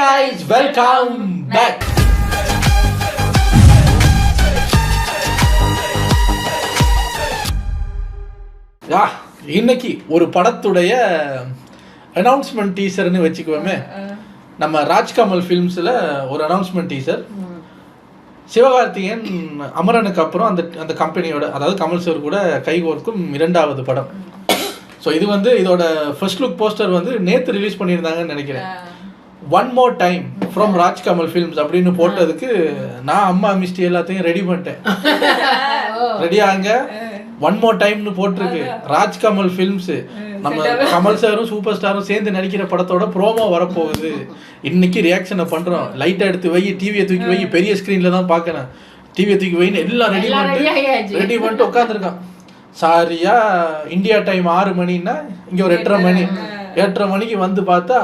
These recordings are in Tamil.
guys, welcome back. இன்னைக்கு ஒரு படத்துடைய அனௌன்ஸ்மெண்ட் டீசர்னு வச்சுக்குவோமே. நம்ம ராஜ்கமல் ஃபிலிம்ஸில் ஒரு அனௌன்ஸ்மெண்ட் டீசர். சிவகார்த்திகேயன் அமரனுக்கு அப்புறம் அந்த கம்பெனியோட, அதாவது கமல் சார் கூட கைகோர்க்கும் 2வது படம். ஸோ இது வந்து இதோட ஃபர்ஸ்ட் லுக் போஸ்டர் வந்து நேற்று ரிலீஸ் பண்ணியிருந்தாங்கன்னு நினைக்கிறேன். One more time from Rajkamal films அப்படின்னு போட்டதுக்கு நான் அம்மா மிஸ்டி எல்லாத்தையும் ரெடி பண்ணிட்டேன். ரெடியாங்க, ஒன் மோர் டைம்னு போட்டிருக்கு. ராஜ்கமல் ஃபிலிம்ஸ், நம்ம கமல் சாரும் சூப்பர் ஸ்டாரும் சேர்ந்து நடிக்கிற படத்தோட ப்ரோமோ வரப்போகுது. இன்னைக்கு ரியாக்ஷனை பண்ணுறோம். லைட்டை எடுத்து வை, டிவியை தூக்கி வை, பெரிய ஸ்க்ரீனில் தான் பார்க்கணும், டிவியை தூக்கி வைன்னு எல்லாம் ரெடி பண்ணிட்டு உட்காந்துருக்கான். சாரியா இந்தியா டைம் 6 மணின்னா இங்கே ஒரு 8:30 மணி. 8:30 மணிக்கு வந்து பார்த்தா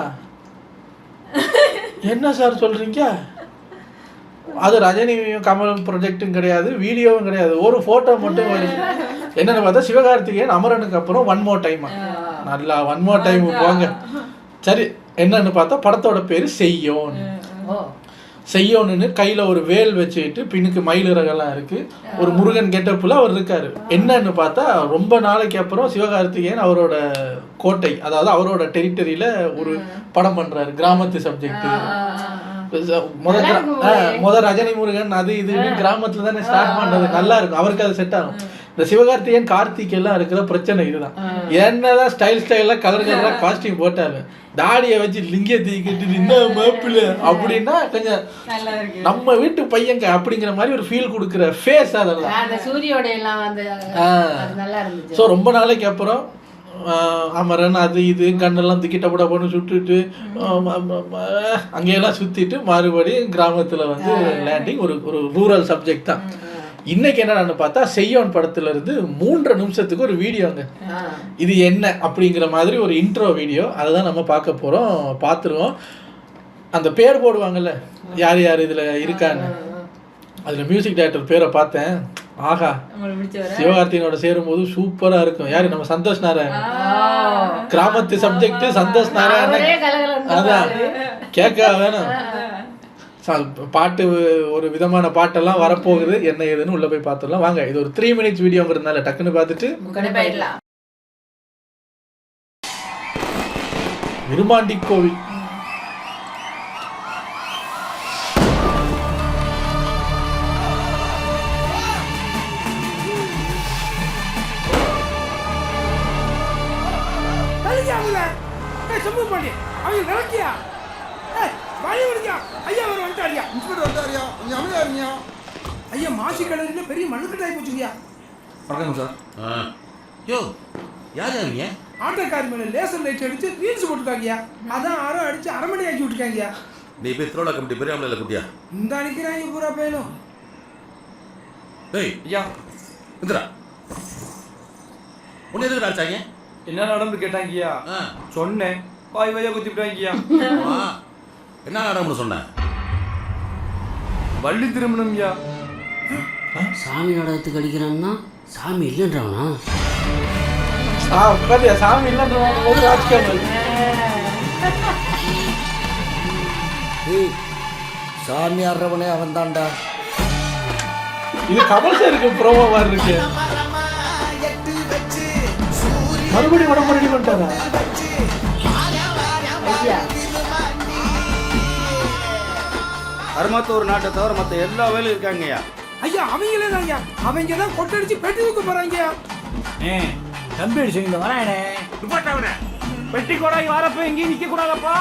என்ன சார் சொல்கிறீங்க, அது ரஜினியும் கமலும் ப்ரொஜெக்டும் கிடையாது, வீடியோவும் கிடையாது, ஒரு ஃபோட்டோ மட்டும் வருது. என்னென்னு பார்த்தா சிவகார்த்திகேயன் அமரனுக்கு அப்புறம் ஒன் மோர் டைம். நல்லா ஒன் மோர் டைம் போங்க. சரி, என்னன்னு பார்த்தா படத்தோட பேர் செய்யோன். செய்யோன்னு கையில் ஒரு வேல் வச்சுக்கிட்டு பின்னுக்கு மயிலிறகெல்லாம் இருக்குது, ஒரு முருகன் கெட்டப்பில் அவர் இருக்கார். என்னன்னு பார்த்தா ரொம்ப நாளைக்கு அப்புறம் சிவகார்த்திகேயன் அவரோட கோட்டை, அதாவது அவரோட டெரிட்டரியில் ஒரு படம் பண்ணுறாரு. கிராமத்து சப்ஜெக்ட். முத ரஜினி முருகன் அது இதுன்னு கிராமத்தில் தானே ஸ்டார்ட் பண்ணுறது, நல்லா இருக்கும், அவருக்கு அது செட் ஆகும். இந்த சிவகார்த்திகேயன் கார்த்திக் எல்லாம் இருக்கிற பிரச்சனை இதுதான். என்னதான் ஸ்டைலாக கலர் காஸ்டியூம் போட்டாரு, தாடியை வச்சு லிங்கிய தூக்கிட்டு என்ன மாப்பிள்ள அப்படின்னா கொஞ்சம் நம்ம வீட்டு பையங்க அப்படிங்கிற மாதிரி ஒரு ஃபீல் கொடுக்குற ஃபேஸ் அதெல்லாம். ஸோ ரொம்ப நாளைக்கு அப்புறம் அமரன் அது இது கண்ணெல்லாம் திக்கிட்ட போட்டு சுட்டுட்டு அங்கேயெல்லாம் சுற்றிட்டு மறுபடியும் கிராமத்தில் வந்து லேண்டிங். ஒரு ரூரல் சப்ஜெக்ட் தான். இன்னைக்கு என்னன்னு பார்த்தா செய்யோன் படத்துல இருந்து 3 நிமிஷத்துக்கு ஒரு வீடியோங்க. இது என்ன அப்படிங்கிற மாதிரி ஒரு இன்ட்ரோ வீடியோ, அதை தான் நம்ம பார்க்க போறோம். பார்த்துருவோம். அந்த பேர் போடுவாங்கல்ல, யார் யார் இதுல இருக்கான்னு. அதுல மியூசிக் டைரக்டர் பேரை பார்த்தேன். ஆஹா, சிவகார்த்திகேயனோட சேரும்போது சூப்பரா இருக்கும். யாரு, நம்ம சந்தோஷ் நாராயணன். கிராமத்து சப்ஜெக்ட் சந்தோஷ் நாராயணன். அதான் கேட்க வேணும். பாட்டு ஒரு விதமான பாட்டெல்லாம் வரப்போகுது. என்ன ஏதுன்னு உள்ள போய் பார்த்துடலாம் வாங்க. இது ஒரு 3 மினிட்ஸ் வீடியோங்கிறதுனால டக்குன்னு பார்த்துட்டு விருமாண்டி கோவில். ஐயா மாசி கலரில பெரிய மண்ணுக்கட்டாய் போச்சுங்கய்யா. வணக்கம் சார். யோ, யார் யாருங்க? ஆட்டோக்காரி மேல லேசர் லைட் அடிச்சு ரீல்ஸ் போட்டுருக்காங்கய்யா. அதான் யாரோ அடிச்சு 1/2 மணி ஆக்கி விட்டுருக்காங்கய்யா. நீ போய் திருவிழா கமிட்டி பெரியாமலையில் குட்டியா இந்த அனுக்கிறாங்க பூரா பேரும். டேய் ஐயா இந்திரா, உன்னை எதுக்கு அடிச்சாங்க? என்ன நடந்து கேட்டாங்கய்யா. சொன்னேன், வாய் வாயா குத்திட்டாங்கய்யா. என்ன நடம்னு சொன்னேன்? வள்ளி திருமணம்யா. சாமி நாடகத்துக்கு அடிக்கிறான்னா சாமி இல்லைன்றானா? சாமி இல்லைன்றான் ராஜ்கமல். சாமி ஆடுறவனே அவன் தான்டா. இது கமல் சாருக்கு ப்ரோமோ மாதிரி இருக்கு. மறுபடியும் உடம்பு ரெடி பண்ணிட்டாரா? அருமத்தூர் நாட்டை தவிர மற்ற எல்லா வேலையும் இருக்காங்கய்யா. ஐயா அவங்களே தாங்க, அவங்க தான் கொட்டடிச்சு பெட்டி தூக்க போறாங்க. தம்பி அடிச்சு வரானே துப்பாட்டாவனே பெட்டி கொடாய் வரப்ப எங்கேயும் நிக்க கூடாதப்பா.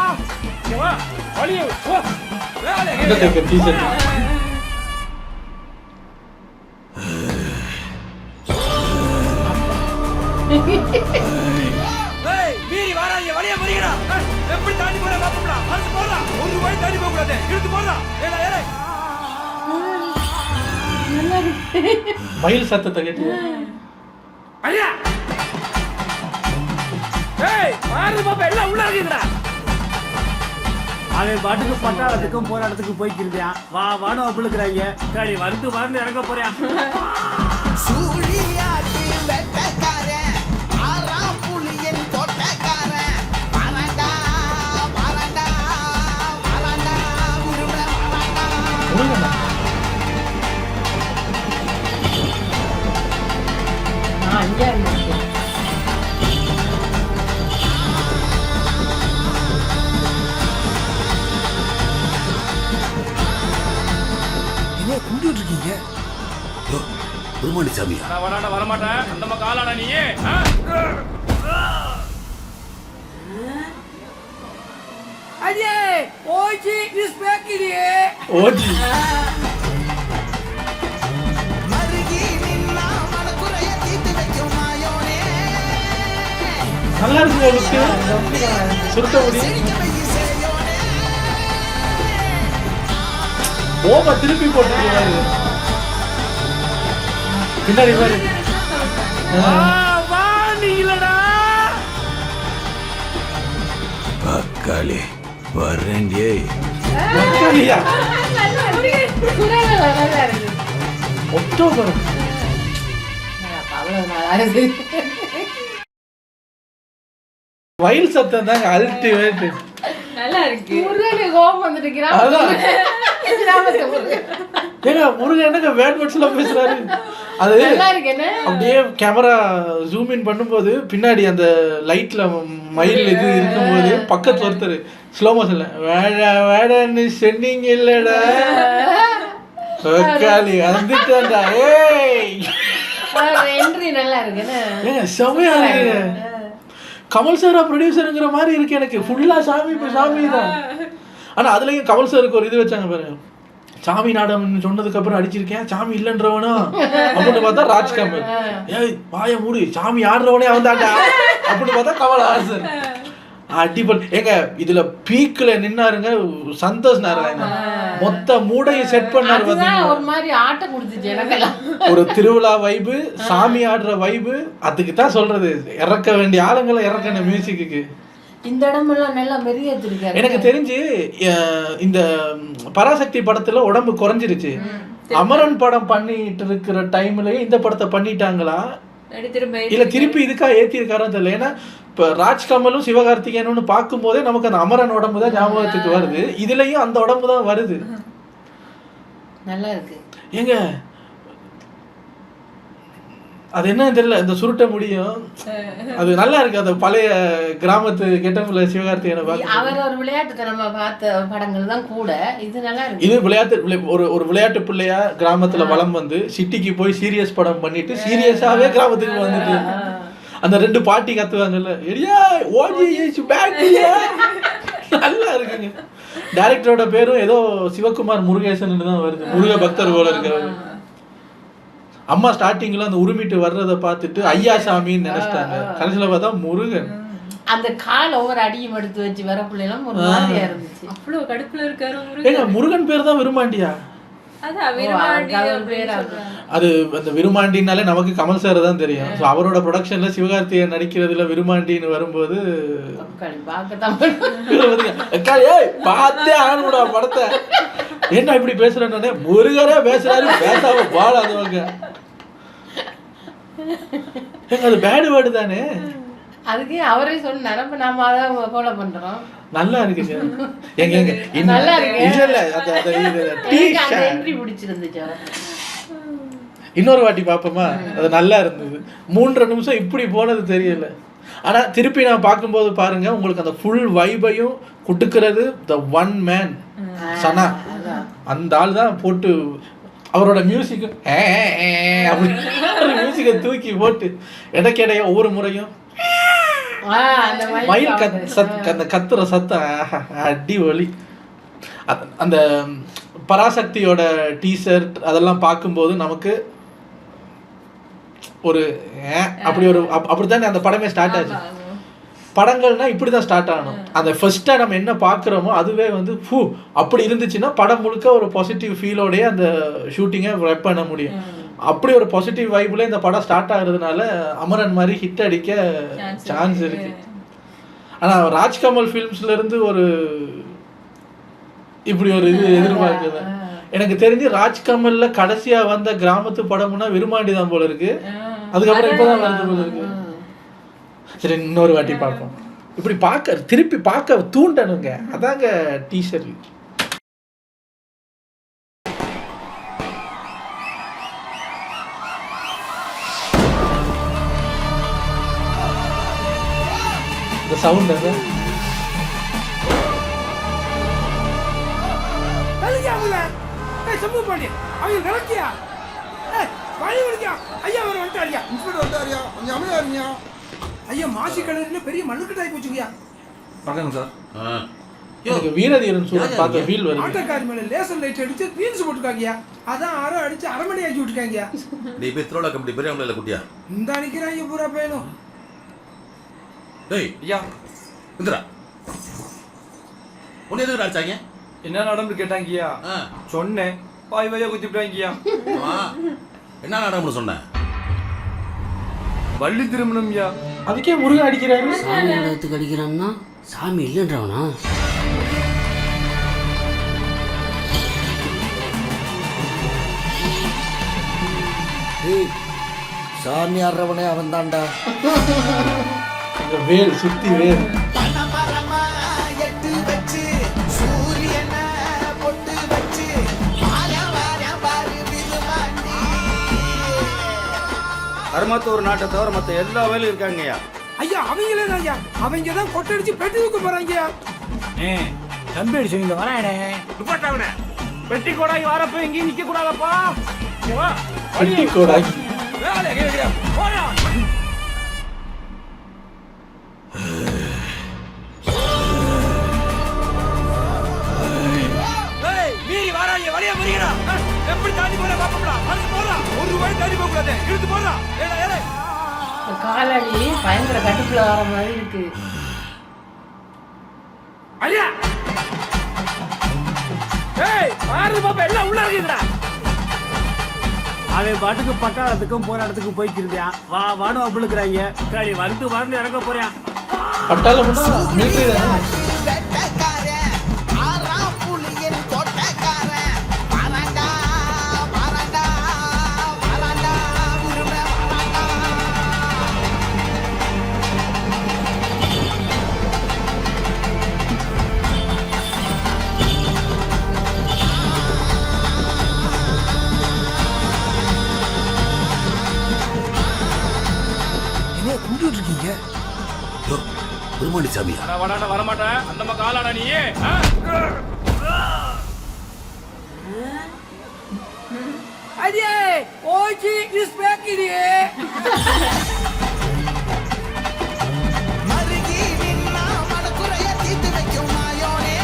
வீரி வாராங்க, வழிய மறியடா. எப்படி தாண்டி போற பாப்போம்டா. வந்து போறா, ஒரு வழி தாண்டி போக கூடாது, இழுத்து போறா. ஏடா ஏடா மயில் சத்தத்தை கேட்டு ஐயா ஏய் பாரு பாப்பா எல்லாம் உள்ள இருக்கீங்கடா. அவன் பாட்டுக்கு பட்டாளத்துக்கும் போராட்டத்துக்கு போய்க்கிருந்தியா. வா வானோ அப்படிங்கிறாங்க. சரி வந்து வந்து இறங்க போறியா? முருகனா? என்ன கும்பிட்டு இருக்கீங்க? யோ, விருமாண்டி சாமியா? நான் வராட வரமாட்டேன் அந்த பக்கம் ஆளாடா நீ அடே ஓஜி இஸ் பேக் இடியே. ஓஜி நல்லா இருக்குங்க லுக்கு. சுருட்ட முடி. ஓமா திருப்பி போட்டுருக்காரு பின்னாடி பாரு. வா நீ இல்லடா பக்காளி வரேண்டியே. மக்காளியா? அக்டோபர் வயல் சத்தம் தாங்க அல்டிமேட். நல்லா இருக்கு. முருகனுக்கு கோபம் வந்துட்டு அதான். ஏங்க முருகன் என்னங்க வேட் வேர்ட்ஸ்லாம் பேசுறாரு. அது நல்லா இருக்கு என்ன? அப்படியே கேமரா ஜூம் இன் பண்ணும்போது பின்னாடி அந்த லைட்ல மயில் இது இருக்கும்போது பக்கத்துல ஒருத்தர் ஸ்லோ மோஷன்ல வேடா வேடான்னு சொன்னீங்க இல்லடா காலி வந்துட்டான்டா. ஏய் என்ட்ரி நல்லா இருக்கு என்ன? ஏங்க செமையா இருக்கு. கமல் சாரா ப்ரொடியூசருங்கிற மாதிரி இருக்கு எனக்கு. ஃபுல்லா சாமி சாமி தான். ஆனா அதுலயும் கமல் சாருக்கு ஒரு இது வச்சாங்க பாருங்க. சாமி நாடகம்னு சொன்னதுக்கு அப்புறம் அடிச்சிருக்கேன் சாமி இல்லைன்றவனா அப்படின்னு பார்த்தா ராஜ்கமல். ஏய் வாய மூடி சாமி ஆடுறவனே அவன் தாண்டா அப்படின்னு பார்த்தா கமல்ஹாசன். அடிபல். ஏங்க இதுல பீக்ல நின்னாருங்க சந்தோஷ் நாராயணன். மொத்த மூடையை செட் பண்ணாரு. ஒரு மாதிரி ஆட்ட கொடுத்துச்சு எனக்கெல்லாம். ஒரு திருவிழா வைபு, சாமி ஆடுற வைபு. அதுக்கு தான் சொல்றது இறக்க வேண்டிய ஆளுங்களை இறக்கணும் மியூசிக்கு. இந்த இடமெல்லாம் நல்லா மெருகேற்றிருக்காரு. எனக்கு தெரிஞ்சு இந்த பராசக்தி படத்துல உடம்பு குறைஞ்சிருச்சு. அமரன் படம் பண்ணிட்டு இருக்கிற டைம்லயே இந்த படத்தை பண்ணிட்டாங்களா இல்ல திருப்பி இதுக்கா ஏத்தி இருக்காரோ தெரியல. ஏன்னா இப்ப ராஜ்கமலும் சிவகார்த்திகேயனும் பார்க்கும் போதே நமக்கு அந்த அமரன் உடம்பு தான் ஞாபகத்துக்கு வருது. இதுலயும் அந்த உடம்பு தான் வருது. நல்லா இருக்கு. ஏங்க அது என்ன தெரியல இந்த சுருட்ட முடியும் அது நல்லா இருக்கு. அந்த பழைய கிராமத்து கெட்டப்ல சிவகார்த்திகேயனை பார்த்து அவர் ஒரு விளையாட்டுத்தனமா பார்த்த படங்கள் தான் கூட இது நல்லா இருக்கு. இது விளையாட்டு ஒரு விளையாட்டு பிள்ளையா கிராமத்துல வளம் வந்து சிட்டிக்கு போய் சீரியஸ் படம் பண்ணிட்டு சீரியஸாவே கிராமத்துக்கு வந்துட்டு அந்த ரெண்டு பாட்டி கத்துவாங்கல்ல எடியா ஓஜி இஸ் பேக். நல்லா இருக்குங்க. டைரக்டரோட பேரும் ஏதோ சிவகுமார் முருகேசன் தான் வருது. முருக பக்தர் போல இருக்காரு. அம்மா ஸ்டார்டிங்ல அந்த உருமிட்டு வர்றதை பார்த்துட்டு ஐயா சாமின்னு நினைச்சிட்டாங்க. கடைசியில பார்த்தா முருகன். அந்த கால் ஒவ்வொரு அடியும் எடுத்து வச்சு வர பிள்ளைலாம் ஒரு மாதிரியா இருந்துச்சு. அவ்வளவு கடுப்புல இருக்காரு ஏங்க முருகன் பேர் தான் விருமாண்டியா? அது அந்த விருமாண்டினாலே நமக்கு கமல் சார் தான் தெரியும். ஸோ அவரோட ப்ரொடக்ஷன்ல சிவகார்த்திகேயன் நடிக்கிறதுல விருமாண்டின்னு வரும்போது பார்த்தே ஆகணும்டா படத்தை. என்ன இப்படி பேசுறேன்னு முருகரே பேசுறாரு பேசாம பாடாதவங்க. அது பேடு வேர்டு தானே. அதுக்கு அவரே சொன்னாரு. அப்ப நாம அதான் ஃபாலோ பண்றோம். நல்லா இருக்குங்க. எங்க எங்க நல்லா இருக்கு. இல்ல அந்த என்ட்ரி பிடிச்சிருந்துச்சு. இன்னொரு வாட்டி பாப்போமா? அது நல்லா இருந்தது. 3 நிமிஷம் இப்படி போனது தெரியல. ஆனா திருப்பி நான் பார்க்கும்போது பாருங்க உங்களுக்கு அந்த ஃபுல் வைபையும் குட்டுக்கிறது த ஒன் மேன் சனா. அந்த ஆள் தான் போட்டு அவரோட மியூசிக் அப்படி மியூசிக்கை தூக்கி போட்டு இடைக்கிடைய ஒவ்வொரு முறையும் மயில் அந்த கத்துற சத்தம் அடி ஒலி. அந்த பராசக்தியோட டீசர்ட் அதெல்லாம் பார்க்கும்போது நமக்கு ஒரு அப்படித்தானே அந்த படமே ஸ்டார்ட் ஆச்சு. படங்கள்னா இப்படி தான் ஸ்டார்ட் ஆகணும். அந்த ஃபர்ஸ்ட்டாக நம்ம என்ன பார்க்குறோமோ அதுவே வந்து அப்படி இருந்துச்சுன்னா படம் முழுக்க ஒரு பாசிட்டிவ் ஃபீலோடையே அந்த ஷூட்டிங்கை ரெப் பண்ண முடியும். அப்படி ஒரு பாசிட்டிவ் வைப்ல இந்த படம் ஸ்டார்ட் ஆகுறதுனால அமரன் மாதிரி ஹிட் அடிக்க சான்ஸ் இருக்கு. ஆனால் ராஜ்கமல் ஃபிலிம்ஸ்ல இருந்து ஒரு இப்படி ஒரு இது எதிர்பார்க்குது. எனக்கு தெரிஞ்சு ராஜ்கமல்ல கடைசியா வந்த கிராமத்து படம்னா விருமாண்டி தான் போல இருக்கு. அதுக்கப்புறம் இப்பதான் வருது போல இருக்கு. சரி இன்னொரு வாட்டி பார்ப்போம். இப்படி திருப்பி பார்க்க தூண்டணுங்க. அதாங்க டீசர். அந்த சவுண்ட் அது கழுகியா அவங்கள சம்பு பண்ணி அவங்க நிலக்கியா வழி விடுக்கியா ஐயா அவர் வந்துட்டாரியா இன்ஸ்பெக்டர் வந்தாரியா கொஞ்சம் அமைதியா இருங்க. ஐயா மாசி கலர்ல பெரிய மண்ணுக்கட்டாய் போச்சுங்கய்யா. வணக்கம் சார். எனக்கு வீரதீரன் சூரன் பார்த்த ஃபீல் வருது. ஆட்டோக்கார் மேல லேசர் லைட் அடிச்சு ரீல்ஸ் போட்டுருக்காங்கய்யா. அதான் ஆரோ அடிச்சு அரமணி ஆக்கி விட்டுருக்காங்கய்யா. நீ போய் திருவிழா கம்பெனி பெரியவங்கள குட்டியா இந்த அன்னைக்கு பூரா பையனும் டேய் ஐயா இந்திரா உன்னை எதுக்கு அடிச்சாங்க? என்ன நடந்து கேட்டாங்கய்யா. சொன்னேன் பாய் வையா குத்தி விட்டாங்கய்யா. என்ன நடக்கும்னு சொன்னேன்? வள்ளி திருமணம்யா. அதுக்கே முருகன் அடிக்கிறாரு. சாமி இடத்துக்கு அடிக்கிறான்னா சாமி இல்லைன்றவனா? சாமி ஆடுறவனே அவன் தான்டா. வேல் சுத்தி வேல் கருமத்தூர் நாட்டை தவிர மற்ற எல்லா வேலையும் இருக்காங்கய்யா. ஐயா அவங்களே தான் ஐயா. அவங்க தான் கொட்டடிச்சு பெட்டி தூக்க போறாங்கய்யா. தம்பி அடிச்சு வரானே துப்பாட்டாவனே பெட்டி கோடாகி வரப்ப எங்கேயும் நிக்க கூடாதப்பா. பெட்டி கோடாகி மீறி வாராங்க வழியா மறியடா. எப்படி தாண்டி போற பாப்போம்டா. வந்து போறா. ஒரு ரூபாய் தாண்டி போக கூடாது. இழுத்து போறா. ஏடா ஏடா. காலடி பயங்கர கட்டுக்குள்ள வர மாதிரி இருக்கு. ஐயா ஏய் பாரு பாப்பா எல்லாம் உள்ள இருக்குடா. அவன் பாட்டுக்கு பட்டாளத்துக்கும் போராட்டத்துக்கு போய்க்கிருந்தியா. வா வானு அப்படிங்கிறாங்க. சரி வந்து வந்து இறங்க போறியா? பட்டாளம்னா மிலிட்டரி தானே. குருமணி சாமியா? வடாடா வரமாட்டேன். அந்த பக்கம் காலாடா நீ. அடியே ஓஜி இஸ் பேக் இடியே. மருகி நின்னா மடக்குறைய தீத்து வைக்கும் மாயோனே.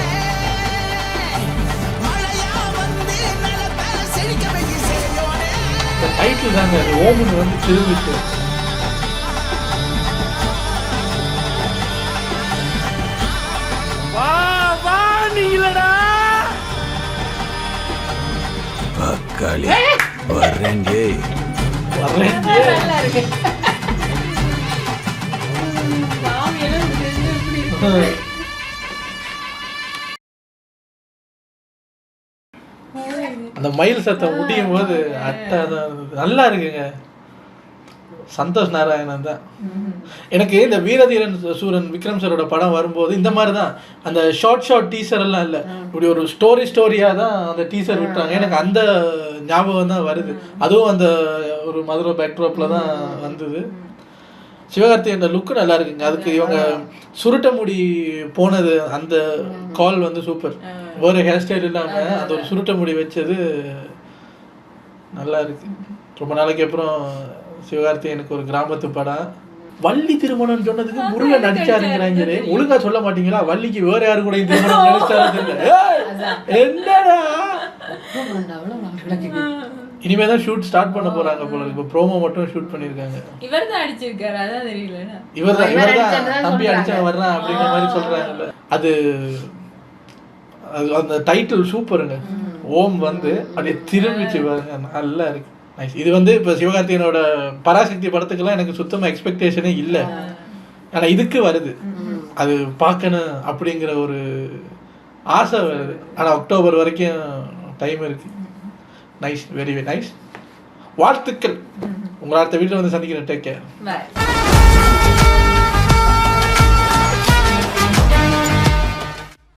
மழையா வந்து நிலத்தை செழிக்க வைக்க செய்யோனே. டைட்டில் தாங்க அது. ஓமன் வந்து திரும்பிட்டு வா வா நீங்களடா. பக்காளி வரேங்க. நல்லா இருக்கு. சாமி எல்லாம் எப்படி இருக்கு. அந்த மயில் சத்தம் முடியும் போது நல்லா இருக்குங்க. சந்தோஷ் நாராயணன் தான். எனக்கு இந்த வீரதீரன் சூரன் விக்ரம் சாரோட படம் வரும்போது இந்த மாதிரி தான் அந்த ஷார்ட் டீசர் எல்லாம் இல்லை, இப்படி ஒரு ஸ்டோரியாக தான் அந்த டீசர் விட்டாங்க. எனக்கு அந்த ஞாபகம் தான் வருது. அதுவும் அந்த ஒரு மதுரை பேக்ட்ராப்பில் தான் வந்தது. சிவகார்த்திகேயன் லுக்கு நல்லா இருக்குங்க. அதுக்கு இவங்க சுருட்ட முடி போனது அந்த கால் வந்து சூப்பர். ஒரு ஹேர் ஸ்டைல் இல்லாமல் அந்த ஒரு சுருட்ட முடி வச்சது நல்லா இருக்கு. ரொம்ப நாளைக்கு அப்புறம் சிவகார்த்திகேயனுக்கு ஒரு கிராமத்து படம். வள்ளி திருமணம் சொன்னதுக்கு முருகன் நடிச்சாருங்கிறாங்களே, ஒழுங்கா சொல்ல மாட்டீங்களா? வள்ளிக்கு வேற யாரு கூட திருமணம் நினைச்சாரு என்னடா. இனிமே தான் ஷூட் ஸ்டார்ட் பண்ண போறாங்க போல. இப்போ ப்ரோமோ மட்டும் ஷூட் பண்ணிருக்காங்க. இவர் தான் அடிச்சிருக்காரு, அதான் தெரியல. இவர்தான் தம்பி அடிச்சா வர்றான் அப்படிங்கிற மாதிரி சொல்றாங்கல்ல. அது அந்த டைட்டில் சூப்பருங்க. ஓம் வந்து அப்படியே திரும்பிச்சு பாருங்க, நல்லா இருக்கு. நைஸ். இது வந்து இப்போ சிவகார்த்திகேயனோட பராசக்தி படத்துக்கெல்லாம் எனக்கு சுத்தமாக எக்ஸ்பெக்டேஷனே இல்லை. ஆனால் இதுக்கு வருது, அது பார்க்கணும் அப்படிங்கிற ஒரு ஆசை வருது. ஆனால் அக்டோபர் வரைக்கும் டைம் இருக்கு. Nice, very very nice. வாழ்த்துக்கள். உங்களை அடுத்த வீட்டில் வந்து சந்திக்கிறேன். Take care.